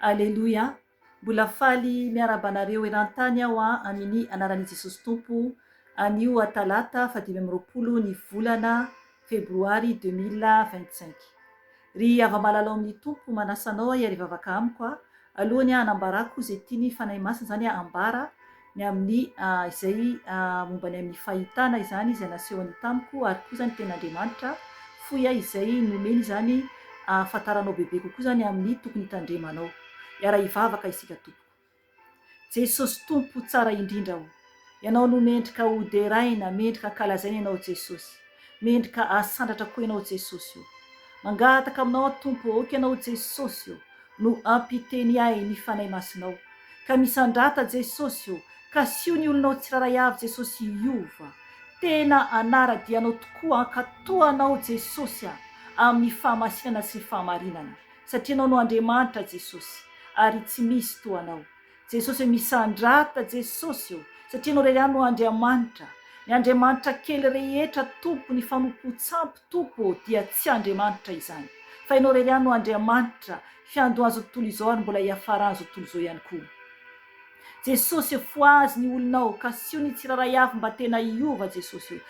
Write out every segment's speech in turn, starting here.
Aleloia. Mbola faly miarabanareo eran-tany aho amin'ny anaran'i Jesosy Tompo anio talata 20 ny volana febroary 2025. Ry ava-malala amin'ny Tompo manasanao iary vavaka amiko alohany anambarako izay tiany fanahy masina zany ambara ny amin'ny izay mombany amin'ny fahitana izany izay nasehony tamiko ary koa zany ten'Andriamanitra foy izay nomeny zany ahafantaranao bebe kokoa zany amin'ny tokony hitandremanao. Iara hivavaka isika tompoko. Jesosy Tompo tsara indrindra ho. Ianao no mendrika hoderaina, mendrika kalazaina ianao Jesosy. Mendrika asandratra koa ianao Jesosy io. Mangataka aminao Tompo, oka ianao Jesosy io, no ampiteny ahy ny fanahy masinao. Ka misandrata Jesosy io, ka sy io ny olonao tsiraray avy Jesosy iova. Tena anara-dianao tokoa ankatoanao Jesosy amin'ny fahamasinana sy ny fahamarinana. Satria anao no Andriamanitra Jesosy. Ary tsy misy toanao. Jesosy misandrata Jesosy io, satria anao irery ihany no Andriamanitra. Ny Andriamanitra kely rehetra Tompo, ny fanompo-tsampy Tompo dia tsy Andriamanitra izany. Fa ianao irery ihany no Andriamanitra, fiandohan'izao tontolo izao ary mbola hiafaran'izao tontolo izao ihany koa. Jesosy foazy ny olonao, ka sy io ny tsiraray avy mba tena iova Jesosy io.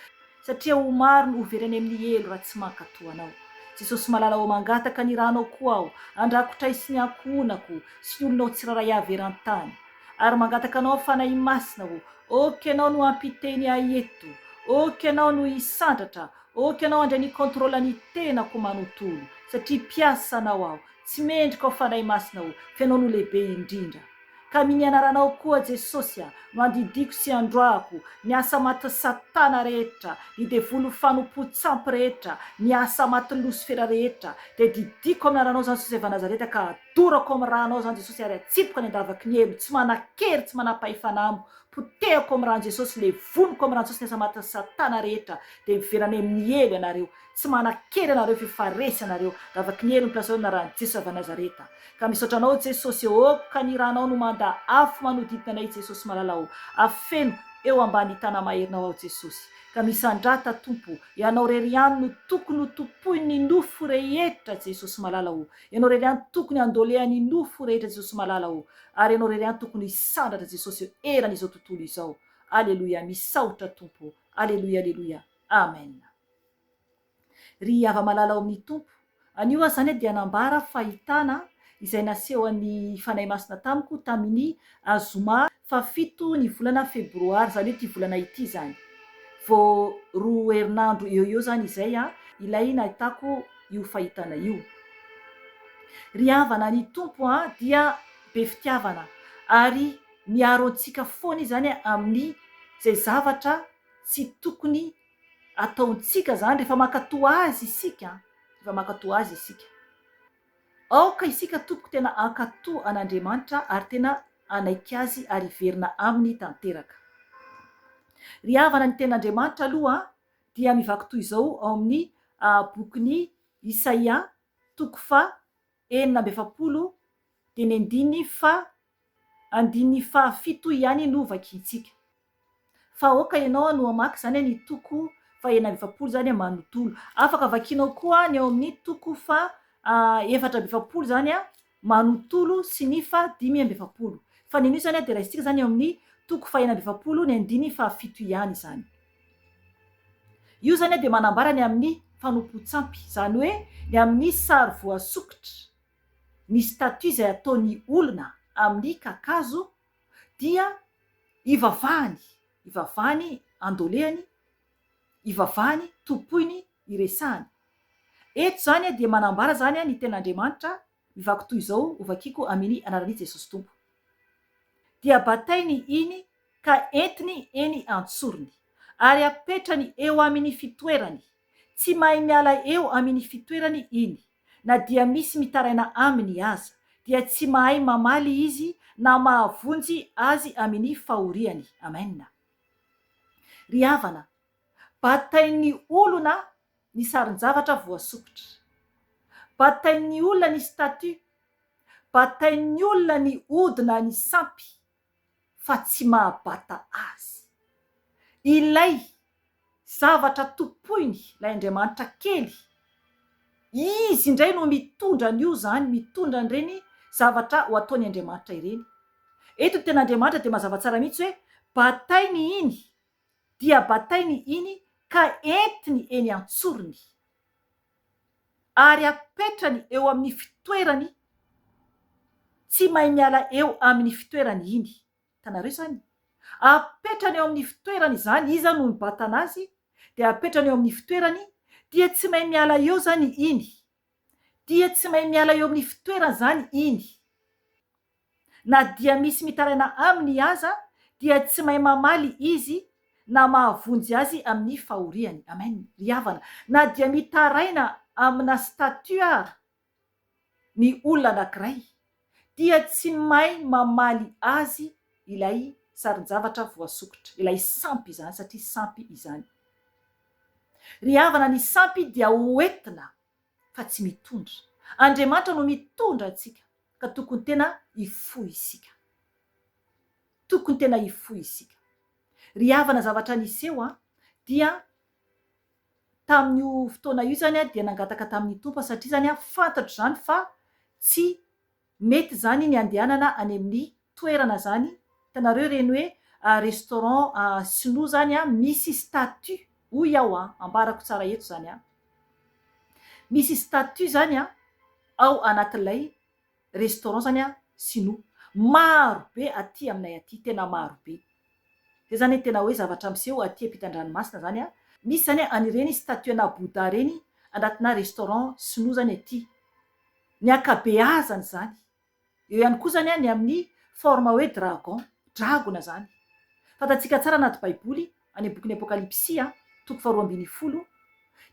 Satria ho maro no overany amin'ny elo raha tsy mankatoanao. Jesosy malala ho mangataka ny ranao koa aho, andrakotray sy ny ankonako sy ny olonao tsiraray avy eran-tany. Ary mangataka anao fanahy masina ho, oka ianao no ampiteny ahy eto, oka ianao no hisandratra, oka ianao andray ny kontrola ny tenako manontolo, satria piasa anao aho, tsy mendrika ao fanahy masina ho, fa ianao no lehibe indrindra. Ka miny anaranao koa Jesosy no andidiko sy androako ny asa maty Satana rehetra, ny devolo fanompo-tsampy rehetra, ny asa maty Losifera rehetra, dia didiko amin'ny anaranao zany Jesosy Nazareta, ka adorako amin'ny ranao zany Jesosy ary atsipoka ny andavaky ny elo, tsy manan-kery, tsy manam-pahefanamo. Potehako amin'ny rano Jesosy, le voniko amin'ny rano Jesosy ny asa maty Satana rehetra, dia miverany amin'ny elo ianareo. Tsy manan-kery ianareo, fifaresy ianareo, andavaky ny elo ny plasanao na ran'ny Jesosy Nazareta. Ka misaotra anao Jesosy, oka ny ranao no manda afo manodidina anay Jesosy malalao, afeno eo ambany tana maherinao ao Jesosy. Ka misandrata Tompo, ianao irery ihany no tokony ho topoiny ny nofo rehetra Jesosy malalao. Ianao irery ihany tokony handolehany nofo rehetra Jesosy malalao. Ary ianao irery ihany tokony hisandratra Jesosy eran'izao tontolo izao. Aleloia, misaotra Tompo. Aleloia, aleloia. Amen. Ry ava-malala amin'ny Tompo, anio zany dia nambara fahitana izay naseho an'ny fanahy masina tamiko tamin'ny zoma 7 ny volana febroary, zany hoe ty volana ity zany. Vao 2 herinandro eo zany izay ilay nahitako io fahitana io. Ry havana ny Tompo dia be fitiavana ary miaro antsika foana zany amin'ny zay zavatra tsy tokony ataontsika zany rehefa mankatoa azy isika, aoka isika tompoko tena ankatoa an'Andriamanitra ary tena anaiky azy ary verina aminy tanteraka. Ry havana ny ten'Andriamanitra aloha dia mivaky toy izao ao amin'ny bokin'ny Isaia 4:7 dia ny 7 ihany no vakintsika. Fa aoka ianao no hamaky zany ny 7 zany manontolo. Afaka vakinao koa ny ao amin'ny 7 zany manontolo sy ny 5. Fa nino zany dia raisitsika zany ao amin'ny 7 ny 7 ihany zany. Io zany dia manambara ny amin'ny fanompo-tsampy, zany hoe ny amin'ny sary voasokitra, ny statut izay ataon'ny olona amin'ny kakazo dia ivavahany andolehany, ivavahany topoiny iresahany. Eto zany dia manambara zany ny ten'Andriamanitra mivaky toy izao hovakiko amin'ny anaran'i Jesosy Tompo. Dia batainy iny ka entiny eny antsorony ary apetrany eo amin'ny fitoerany, tsy mahay miala eo amin'ny fitoerany iny, na dia misy mitaraina aminy aza, dia tsy mahay mamaly izy na mahavonjy azy amin'ny fahoriany. Amen. Ry havana, batain'ny olona ny sarin-javatra voasokitra, batain'ny olona ny statut, batain'ny olona ny odina ny sampy, fa tsy mahabata azy. Ilay zavatra topoiny ilay Andriamanitra kely, izy indray no mitondra an'io zany, mitondra an'ireny zavatra ho ataony Andriamanitra ireny. Eto ny ten'Andriamanitra dia mazava tsara mihitsy hoe batainy iny dia batainy iny ka entiny eny antsorony ary apetrany eo amin'ny fitoerany, tsy mahay miala eo amin'ny fitoerany iny. Tanareo zany, apetrany eo amin'ny fitoerany zany, iza no mibatana azy, dia apetrany eo amin'ny fitoerany, dia tsy mahay miala eo zany iny, dia tsy mahay miala eo amin'ny fitoerany zany iny. Na dia misy mitaraina aminy aza, dia tsy mahay mamaly izy na mahavonjy azy amin'ny fahoriany. Amen. Ry havana, na dia mitaraina amina statuara ny olona anankiray, dia tsy mahay mamaly azy ilay sarin-javatra voasokotra, ilay sampy izany, satria sampy izany. Ry havana, ny sampy dia hoentina fa tsy mitondra. Andriamanitra no mitondra antsika, ka tokony tena hifohy isika. Tokony tena hifohy isika. Ry havana, zavatra niseo dia tamin'io fotoana io zany dia nangataka tamin'ny tompo, satria zany fantatro zany fa tsy mety zany ny andehanana any amin'ny toerana zany. Tanareo reny hoe restaurant sinoa zany misy statut, hoy aho ambarako tsara eto zany misy statut zany ao anatin'ilay restaurant zany sinoa. Maro be aty aminay aty, tena maro be. Zay zany tena hoe zavatra miseho aty ampitan-dranomasina zany misy zany anireny statuena Bouddha reny anatina restaurant sinoa zany aty. Ny akabeazany zany. Eo ihany koa zany ny amin'ny forme hoe dragona zany. Fantatsika tsara anaty baiboly, any bokin'ny Apokalipsia, 2:20,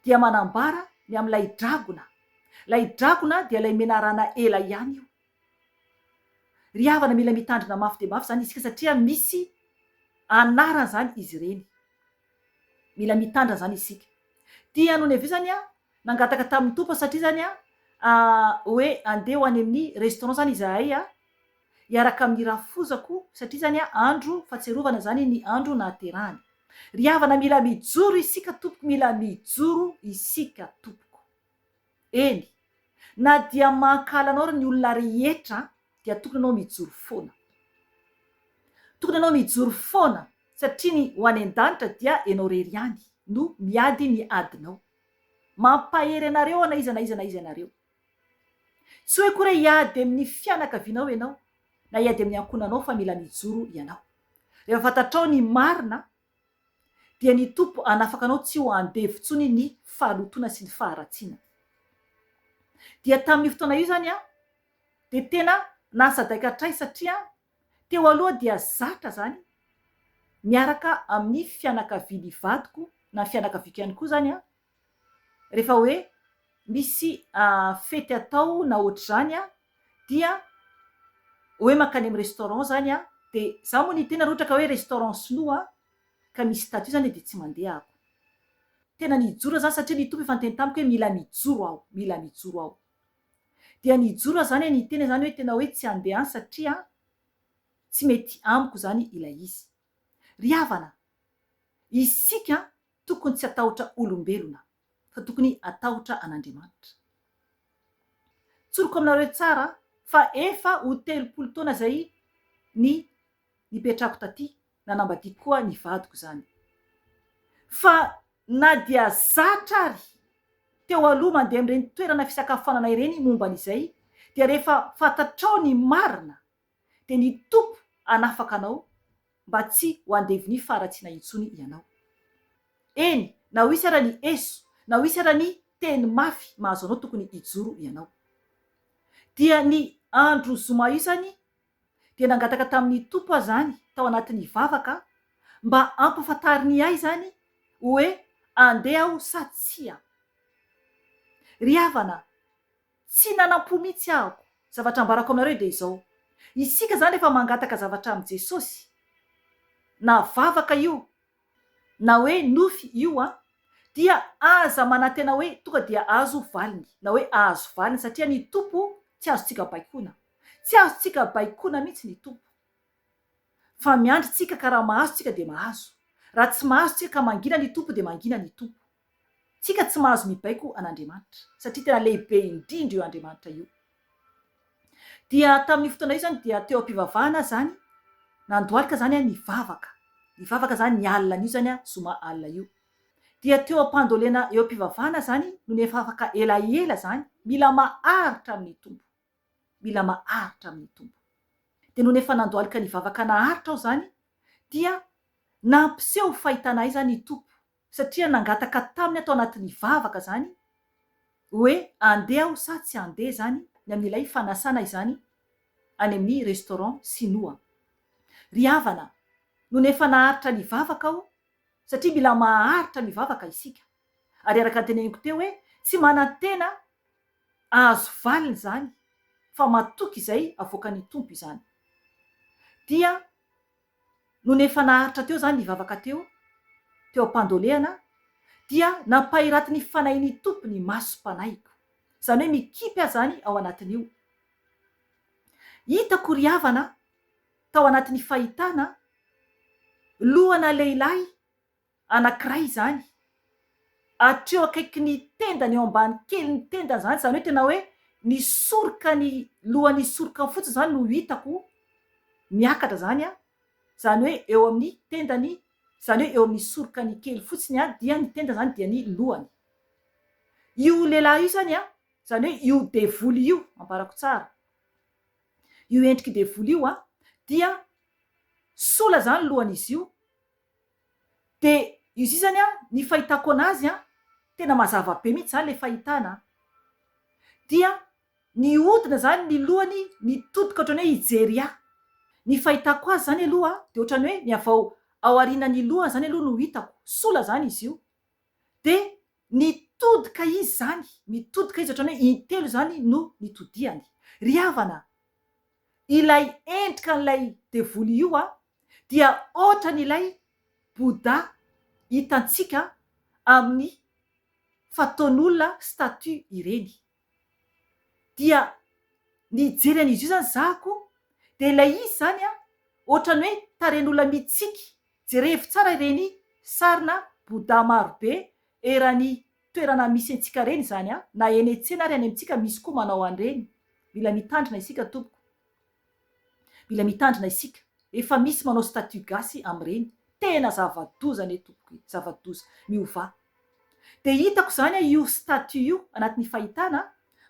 dia manambara ny amin'ilay dragona. Lay dragona dia lay menarana ela ihany io. Ry havana, mila mitandrina mafy dia mafy zany isika, satria misy anarana zany izy ireny. Mila mitandrina zany isika. Dia noho ny avy zany nangataka tamin'ny tompo, satria zany hoe andeha ho any amin'ny restaurant zany izahay hiaraka amin'ny rafozako, satria zany andro fahatsiarovana zany ny andro nahaterahany. Ry havana, mila mijoro isika tompoko, mila mijoro isika tompoko. Eny, na dia mankala anao ny olona rehetra, dia tokony anao mijoro foana. Tokony anao mijoro foana, satria ny ho any an-danitra dia ianao rery ihany no miady ny adinao. Mampahery anareo na iza anareo. Tsy hoe koa hiady amin'ny fianakavianao ianao, na hiady amin'ny ankonanao, fa mila mijoro ianao. Rehefa fantatrao ny marina, dia ny tompo anafaka anao tsy ho andevy tsony ny fahalotona sy ny faharatsiana. Dia tamin'ny fotoana io zany dia tena nasadaika tray, satria teo aloha dia zatra zany miaraka amin'ny fianakaviany vadiko na fianakaviako ihany koa zany rehefa hoe misy fety atao na ohatr'izany dia hoe mankany amin'ny restaurant zany dia za moa ny tena raha ohatra ka hoe restaurant sinoa ka misy statut zany dia tsy mandeha ako. Tena nijoro zany, satria ny tompo efa niteny tamiko hoe mila mijoro aho. Dia nijoro zany ny tena zany hoe tena hoe tsy andeha, satria tsy mety amiko zany ilay izy. Ry havana, isika tokony tsy atahotra olombelona, fa tokony atahotra an'Andriamanitra. Tsoroko aminareo tsara fa efa ho 30 taona zay ny nipetrako taty, nanambadiako koa ny vadiko zany. Fa na dia zatra ary teo aloha mandeha amin'ireny toerana fisakafoanana ireny momba an'izay, dia rehefa fantatrao ny marina, dia ny tompo anafaka anao mba tsy ho andevy ny faharatsiana intsony ianao. Eny, na ho isy ara ny eso, na ho isy ara ny teny mafy mahazo anao, tokony hijoro ianao. Dia ny andro zoma io zany dia nangataka tamin'ny tompo zany tao anatin'ny vavaka mba ampafantariny ahy zany hoe andeha aho sa tsy. Ry havana, tsy nanam-po mihitsy ahako. Zavatra ambarako aminareo dia izao: isika zany rehefa mangataka zavatra amin'i Jesosy, na vavaka io na hoe nofy io dia aza manantena hoe tonga dia azo valiny, na hoe azo valiny, satria ny tompo tsy azontsika baikona. Tsy azontsika baikona mihitsy ny tompo. Fa miandry tsika ka raha mahazo tsika dia mahazo. Raha tsy mahazo tsika ka mangina ny tompo dia mangina ny tompo. Tsika tsy mahazo mibaiko an'Andriamanitra, satria tena lehibe indrindra io Andriamanitra io. dia tamin'ny fotoana io zany dia teo am-pivavahana zany nandoalika zany a nivavaka zany ny alina an'io zany a zoma alina io dia teo am-pandolena eo am-pivavahana zany no nefa afaka elaela zany mila maharitra amin'ny tompo de no nefa nandoalika nivavaka naharitra ao zany dia nampiseho fahitana zany ny tompo satria nangataka taminy atao anatin'ny vavaka zany hoe andeha aho sa tsy andeha zany ny amin'ilay fanasana izany any amin'ny restaurant sinoa ry havana no nefa naharitra ny vavaka aho satria mila maharitra mivavaka isika ary araka teneniko teo hoe tsy manantena azo valiny zany fa matoky izay avoaka ny tompo izany dia no nefa naharitra teo zany nivavaka teo am-pandolehana dia nampairaty ny fanahin'ny tompo ny masom-panaiko zany hoe mikipy azy zany ao anatin'io hitako ry havana tao anatin'ny fahitana lohana lehilahy anankiray zany atreo akaiky ny tendany eo ambany kely ny tendany zany hoe tena hoe nisoroka ny lohany soroka fotsiny zany no hitako miakatra zany a zany hoe eo amin'ny tendany zany hoe eo amin'ny soroka ny kely fotsiny a dia ny tenda zany dia ny lohany io lehilahy io zany a zany hoe io devoly io amparako tsara io endriky devoly io a dia sola zany lohan'izy io de izy io zany a ny fahitako anazy a tena mazava be mihitsy zany le fahitana dia ny odina zany ny lohany nitodika ohatrany hoe hijery ny fahitako azy zany aloha de ohatrany hoe miavao ao arinany lohany zany aloha no hitako sola zany izy io de nitodika izy zany mitodika izy ohatrany hoe intelo zany no nitodiany ry havana ilay endrika n'ilay devoly io a dia ohatran'ilay Bouddha hitantsika amin'ny fataon'olona statue ireny dia nijery an'izy io zany zako de ilay izy zany a ohatrany hoe taren'olona mitsiky jerevy tsara ireny sarina Bouddha marobe erany toerana misy antsika reny zany a na eny an-tsena ary any amintsika misy koa manao an'ireny mila mitandrina isika tompoko mila mitandrina isika efa misy manao statue gasy am'ireny tena zava-doza ane tompoko zava-doza miova de hitako zany a io statue io anatin'ny fahitana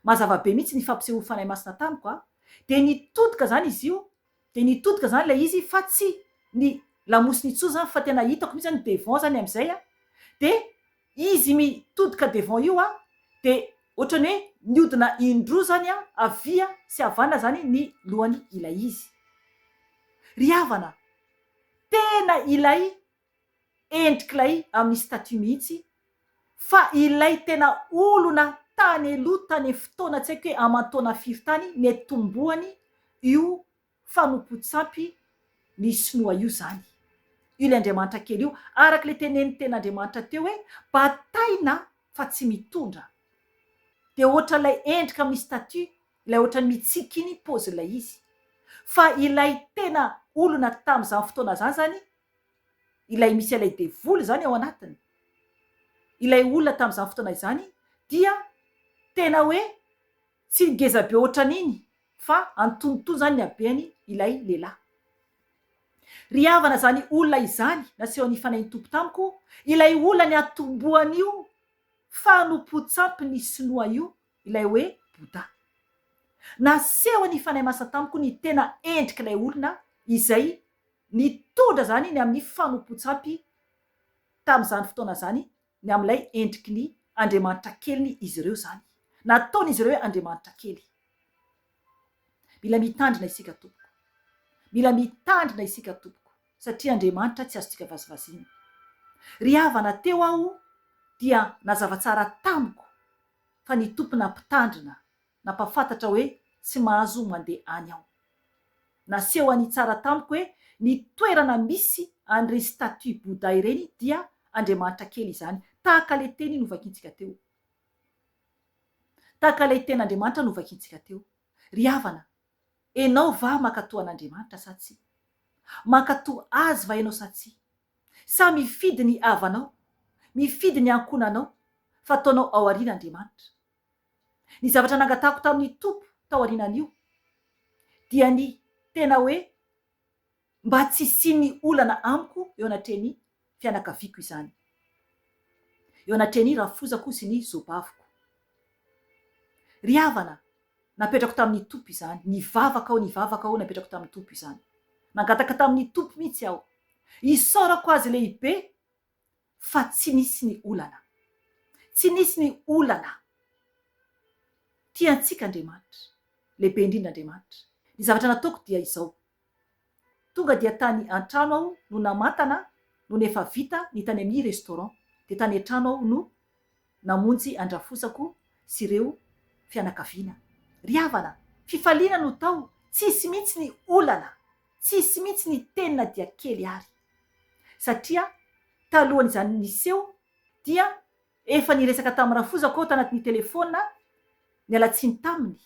mazava be mihitsy ny fampiseho fanahy masina tamiko a de nitodika zany izy io de nitodika zany lay izy fa tsy ny lamosiny tso zany fa tena hitako mihitsy zany devant zany am'izay a de izy mitodika devant io a de ohatrany hoe niodina indroa zany a avia sy avana zany ny lohany ilay izy ry havana tena ilay endrik'ilay amin'ny statue mihitsy fa ilay tena olona tany aloha tany fotoana tsy haiko hoe aman-taona firy tany netomboany io fanompo-tsampy ny sinoa io zany io le andriamanitra kely io araka le teneny ten'andriamanitra teo hoe bataina fa tsy mitondra de ohatran'ilay endrika amin'ny statue ilay ohatrany mitsiky iny pozin'ilay izy fa ilay tena olona tam'izany fotoana zany zany ilay misy ilay devoly zany ao anatiny ilay olona tam'izany fotoana izany dia tena hoe tsy ngeza be ohatran'iny fa antonontono zany ny abeany ilay lehilahy ry havana zany olona izany naseho ny fanahin'ny tompo tamiko ilay olona ny atomboan'io fanompo-tsampy ny sinoa io ilay hoe Bouddha naseho ny fanahy masina tamiko ny tena endrik'ilay olona izay nitondra zany ny amin'ny fanompo-tsampy tam'izany fotoana zany ny am'ilay endriky ny andriamanitra kelyny izy ireo zany nataon'izy ireo hoe andriamanitra kely mila mitandrina isika tompoko mila mitandrina isika tompoko satria andriamanitra tsy azotsika vazivazina ry havana teo aho dia nazava tsara tamiko fa ny tompo nampitandrina nampafantatra hoe tsy mahazo mandeha any aho naseho any tsara tamiko hoe ny toerana misy an'ireny statue Bouddha ireny dia andriamanitra kely izany tahaka le teny novakintsika teo tahaka ilay ten'andriamanitra novakintsika teo ry havana enao va mankatoa an'andriamanitra sa tsy mankatoa azy va ianao sa tsy sa mifidy ny havanao mifidy ny ankonanao fa ataonao ao aorian'andriamanitra ny zavatra nangatahako tamin'ny tompo tao aorianan'io dia ny tena hoe mba tsy siny olana amiko eo anatreny fianakaviako izany, eo anatreny rafozako sy ny zobaviko. Ry havana, napetrako tamin'ny tompo izany, nivavaka aho napetrako tamin'ny tompo izany, nangataka tamin'ny tompo mihitsy aho, isaorako azy lehibe fa tsy nisy ny olana, tsy nisy ny olana. Tiantsika Andriamanitra, lehibe indrindra Andriamanitra. Ny zavatra nataoko dia izao, tonga dia tany an-trano aho no namantana no nefa vita ny tany amin'ny restaurant, de tany an-trano aho no namonjy andrafosako sy ireo fianakaviana. Ry havana, fifaliana no tao, tsisy mihitsy ny olana, tsisy mihitsy ny tenina dia kely ary, satria talohan'izany niseho dia efa niresaka tamin'ny rafozako aho tanatin'ny telefona ny alatsiny taminy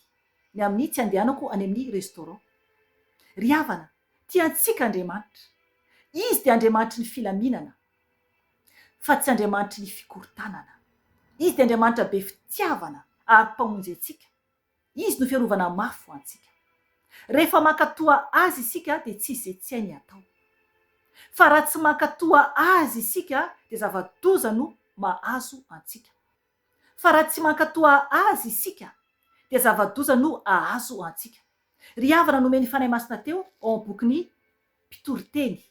ny amin'ny tsy andehanako any amin'ny restaurant. Ry havana, tiantsika Andriamanitra, izy dia Andriamanitry ny filaminana fa tsy Andriamanitry ny fikorontanana. Izy dia Andriamanitra be fitiavana ary mpamonjy antsika, izy no fiarovana mafy ho antsika. Rehefa mankatoa azy isika dia tsy izay tsy hainy atao, fa raha tsy mankatoa azy isika dia zava-doza no mahazo antsika, fa raha tsy mankatoa azy isika dia zava-doza no ahazo antsika. Ry havana, nomeny fanahy masina teo ao am-bokin'ny mpitoriteny,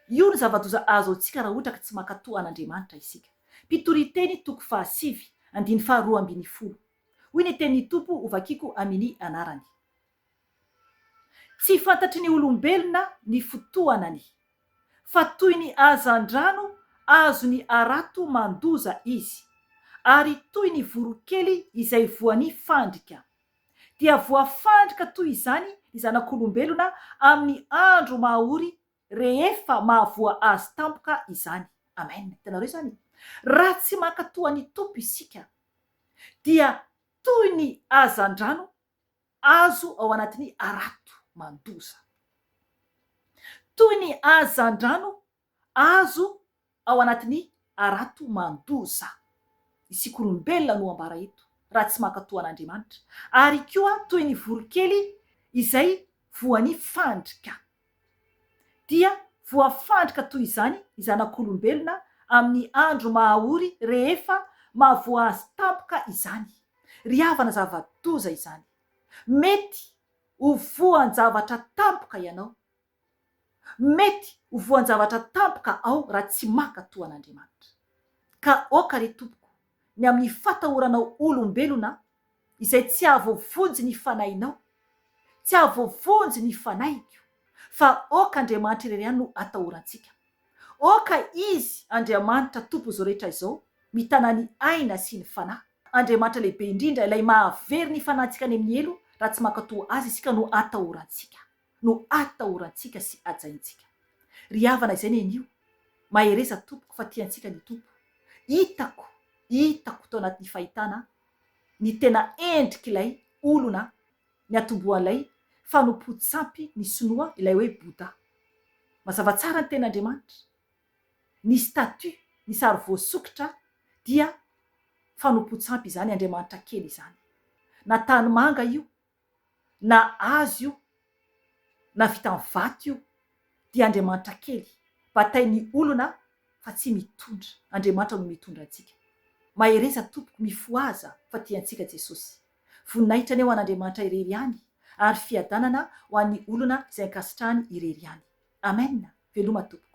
io ny zava-doza azo antsika raha ohatra ka tsy mankatoa an'Andriamanitra isika. Mpitoriteny 7:5-10. Hoy ny tenin'ny Tompo hovakiako amin'ny anarany: tsy fantatry ny olombelona ny fotoanany, fa toy ny hazan-drano azo ny arato mandoza izy, ary toy ny vorokely izay voan'ny fandrika, dia voafandrika toy izany ny zanak'olombelona amin'ny andro mahaory rehefa mahavoa azy tampoka izany. Amen. Hitanareo izany, raha tsy mankatoa ny tompo isika dia toy ny hazan-drano azo ao anatin'ny arato mandoza, toy ny hazan-drano azo ao anatin'ny arato mandoza. Isika olombelona no ambara eto raha tsy mankatoa an'Andriamanitra. Ary koa toy ny vorokely izay voan'ny fandrika, dia voafandrika toy izany ny zanak'olombelona amin'ny andro mahaory rehefa mahavoa azy tampoka izany. Ry havana, zava-doza izany. Mety ho voan-javatra tampoka ianao, mety ho voan-javatra tampoka ao raha tsy mankatoa an'Andriamanitra. Ka oka ry tompoko, ny amin'ny fatahoranao olombelona izay tsy ahavoavonjy ny fanahinao, tsy ahavoavonjy ny fanaiko, fa oka Andriamanitra irery ihany no atahorantsika. Oka izy Andriamanitra tompo izao rehetra izao mitana ny aina sy ny fanahy. Andriamanitra lehibe indrindra, ilay mahavery ny fanahintsika any amin'ny elo, raha tsy mankatoa azy isika no atahorantsika sy ajaintsika. Ry havana, izay nenio mahereza tompoko fa tiantsika ny tompo. Hitako tao anatin'ny fahitana ny tena endrik'ilay olona ny atombohan'ilay fanompo-tsampy ny sinoa, ilay hoe Bouddha. Mazava tsara ny ten'Andriamanitra, ny statue, ny sary voasokitra dia fanompo-tsampy izany, Andriamanitra kely izany. Na tanimanga io, na hazo io, na vita amin'ny vato io, dia Andriamanitra kely. Batain'ny olona fa tsy mitondra, Andriamanitra no mitondra antsika. Mahereza tompoko, mifoaza fa tiantsika Jesosy. Voninahitra ny ao an'Andriamanitra irery ihany, ary fiadanana ho an'ny olona izay ankasitrahany irery ihany. Amen. Veloma tompoko.